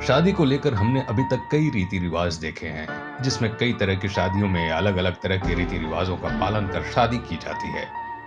शादी को लेकर हमने अभी तक कई रीति रिवाज देखे हैं, जिसमें कई तरह की शादियों में अलग अलग तरह के रीति रिवाजों का पालन कर शादी की जाती है।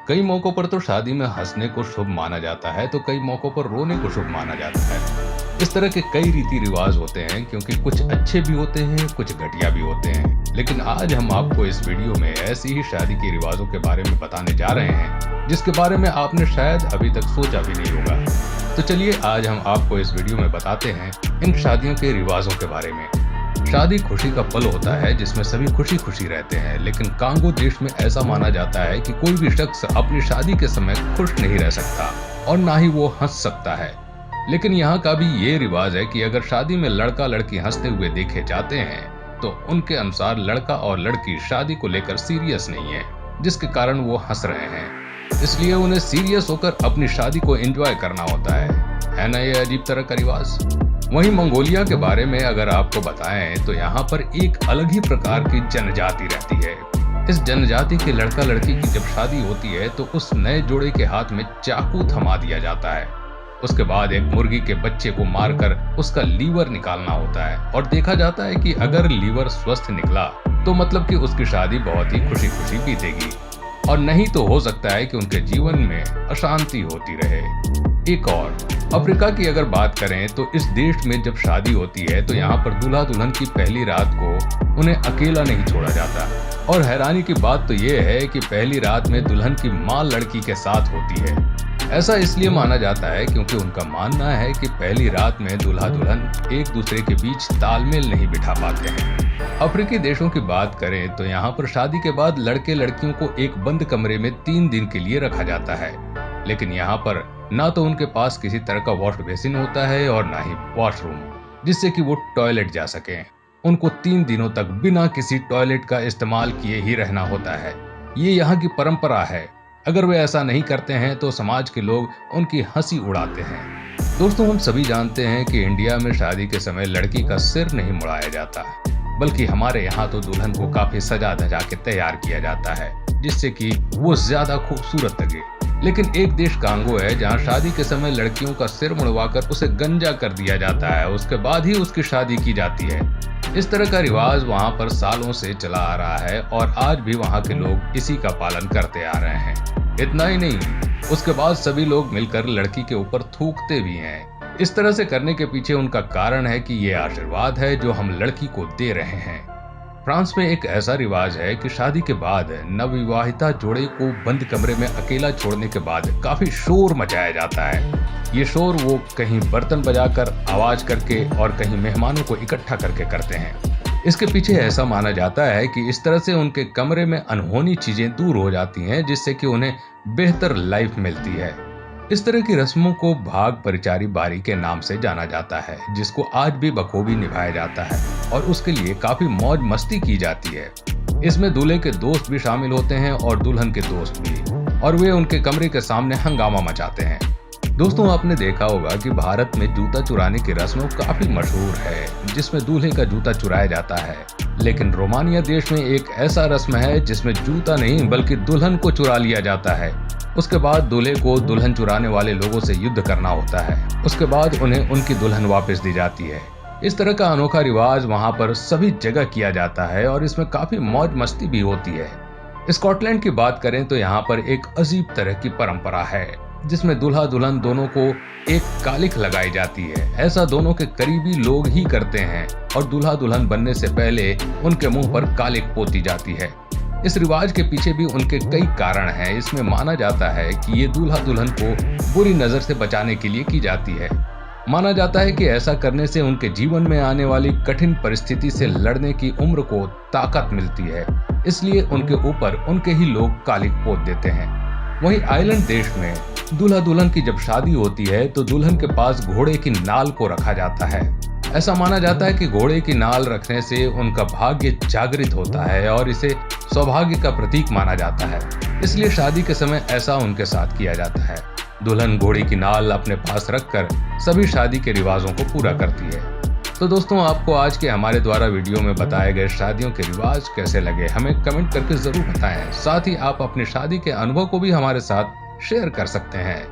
कई मौकों पर तो शादी में हंसने को शुभ माना जाता है, तो कई मौकों पर रोने को शुभ माना जाता है। इस तरह के कई रीति रिवाज होते हैं, क्योंकि कुछ अच्छे भी होते हैं, कुछ घटिया भी होते हैं। लेकिन आज हम आपको इस वीडियो में ऐसी ही शादी के रिवाजों के बारे में बताने जा रहे हैं, जिसके बारे में आपने शायद अभी तक सोचा भी नहीं होगा। तो चलिए आज हम आपको इस वीडियो में बताते हैं इन शादियों के रिवाजों के बारे में। शादी खुशी का पल होता है, जिसमें सभी खुशी खुशी रहते हैं, लेकिन कांगो देश में ऐसा माना जाता है कि कोई भी शख्स अपनी शादी के समय खुश नहीं रह सकता और ना ही वो हंस सकता है। लेकिन यहाँ का भी ये रिवाज है कि अगर शादी में लड़का लड़की हंसते हुए देखे जाते हैं, तो उनके अनुसार लड़का और लड़की शादी को लेकर सीरियस नहीं है, जिसके कारण वो हंस रहे हैं। इसलिए उन्हें सीरियस होकर अपनी शादी को एंजॉय करना होता है ना। ये अजीब तरह का रिवाज। वहीं मंगोलिया के बारे में अगर आपको बताएं, तो यहाँ पर एक अलग ही प्रकार की जनजाति रहती है। इस जनजाति के लड़का लड़की की जब शादी होती है, तो उस नए जोड़े के हाथ में चाकू थमा दिया जाता है। उसके बाद एक मुर्गी के बच्चे को मारकर उसका लीवर निकालना होता है, और देखा जाता है कि अगर लीवर स्वस्थ निकला तो मतलब कि उसकी शादी बहुत ही खुशी खुशी बीतेगी, और नहीं तो हो सकता है कि उनके जीवन में अशांति होती रहे। एक और अफ्रीका की अगर बात करें, तो इस देश में जब शादी होती है, तो यहाँ पर दूल्हा दुल्हन की पहली रात को उन्हें अकेला नहीं छोड़ा जाता। और हैरानी की बात तो ये है कि पहली रात में दुल्हन की माँ लड़की के साथ होती है। ऐसा इसलिए माना जाता है क्योंकि उनका मानना है कि पहली रात में दूल्हा दुल्हन एक दूसरे के बीच तालमेल नहीं बिठा पाते हैं। अफ्रीकी देशों की बात करें, तो यहाँ पर शादी के बाद लड़के लड़कियों को एक बंद कमरे में 3 दिन के लिए रखा जाता है। लेकिन यहाँ पर ना तो उनके पास किसी तरह का वॉश बेसिन होता है और ना ही वॉशरूम, जिससे कि वो टॉयलेट जा सकें। उनको 3 दिनों तक बिना किसी टॉयलेट का इस्तेमाल किए ही रहना होता है। ये यहाँ की परंपरा है। अगर वे ऐसा नहीं करते हैं, तो समाज के लोग उनकी हंसी उड़ाते हैं। दोस्तों, हम सभी जानते हैं कि इंडिया में शादी के समय लड़की का सिर नहीं मुड़ाया जाता, बल्कि हमारे यहाँ तो दुल्हन को काफी सजा धजा के तैयार किया जाता है, जिससे कि वो ज्यादा खूबसूरत लगे। लेकिन एक देश कांगो है, जहाँ शादी के समय लड़कियों का सिर मुड़वाकर उसे गंजा कर दिया जाता है। उसके बाद ही उसकी शादी की जाती है। इस तरह का रिवाज वहाँ पर सालों से चला आ रहा है, और आज भी वहाँ के लोग इसी का पालन करते आ रहे हैं। इतना ही नहीं, उसके बाद सभी लोग मिलकर लड़की के ऊपर थूकते भी हैं। इस तरह से करने के पीछे उनका कारण है कि ये आशीर्वाद है जो हम लड़की को दे रहे हैं। फ्रांस में एक ऐसा रिवाज है कि शादी के बाद नवविवाहिता जोड़े को बंद कमरे में अकेला छोड़ने के बाद काफी शोर मचाया जाता है। ये शोर वो कहीं बर्तन बजाकर, आवाज करके, और कहीं मेहमानों को इकट्ठा करके करते हैं। इसके पीछे ऐसा माना जाता है कि इस तरह से उनके कमरे में अनहोनी चीजें दूर हो जाती हैं, जिससे कि उन्हें बेहतर लाइफ मिलती है। इस तरह की रस्मों को भाग परिचारी बारी के नाम से जाना जाता है, जिसको आज भी बखूबी निभाया जाता है, और उसके लिए काफी मौज मस्ती की जाती है। इसमें दूल्हे के दोस्त भी शामिल होते हैं और दुल्हन के दोस्त भी, और वे उनके कमरे के सामने हंगामा मचाते हैं। दोस्तों, आपने देखा होगा कि भारत में जूता चुराने की रस्म काफी मशहूर है, जिसमें दूल्हे का जूता चुराया जाता है। लेकिन रोमानिया देश में एक ऐसा रस्म है जिसमें जूता नहीं बल्कि दुल्हन को चुरा लिया जाता है। उसके बाद दूल्हे को दुल्हन चुराने वाले लोगों से युद्ध करना होता है। उसके बाद उन्हें उनकी दुल्हन वापस दी जाती है। इस तरह का अनोखा रिवाज वहाँ पर सभी जगह किया जाता है, और इसमें काफी मौज मस्ती भी होती है। स्कॉटलैंड की बात करें, तो यहाँ पर एक अजीब तरह की परंपरा है, जिसमें दूल्हा दुल्हन दोनों को एक कालिख लगाई जाती है। ऐसा दोनों के करीबी लोग ही करते हैं, और दूल्हा दुल्हन बनने से पहले उनके मुंह पर कालिख पोती जाती है। इस रिवाज के पीछे भी उनके कई कारण हैं। इसमें माना जाता है कि ये दूल्हा दुल्हन को बुरी नजर से बचाने के लिए की जाती है। माना जाता है कि ऐसा करने से उनके जीवन में आने वाली कठिन परिस्थिति से लड़ने की उम्र को ताकत मिलती है, इसलिए उनके ऊपर उनके ही लोग कालिख पोत देते हैं। वहीं आयरलैंड देश में दूल्हा दुल्हन की जब शादी होती है, तो दुल्हन के पास घोड़े की नाल को रखा जाता है। ऐसा माना जाता है कि घोड़े की नाल रखने से उनका भाग्य जागृत होता है, और इसे सौभाग्य का प्रतीक माना जाता है। इसलिए शादी के समय ऐसा उनके साथ किया जाता है। दुल्हन घोड़े की नाल अपने पास रखकर सभी शादी के रिवाजों को पूरा करती है। तो दोस्तों, आपको आज के हमारे द्वारा वीडियो में बताए गए शादियों के रिवाज कैसे लगे, हमें कमेंट करके जरूर बताएं। साथ ही आप अपनी शादी के अनुभव को भी हमारे साथ शेयर कर सकते हैं।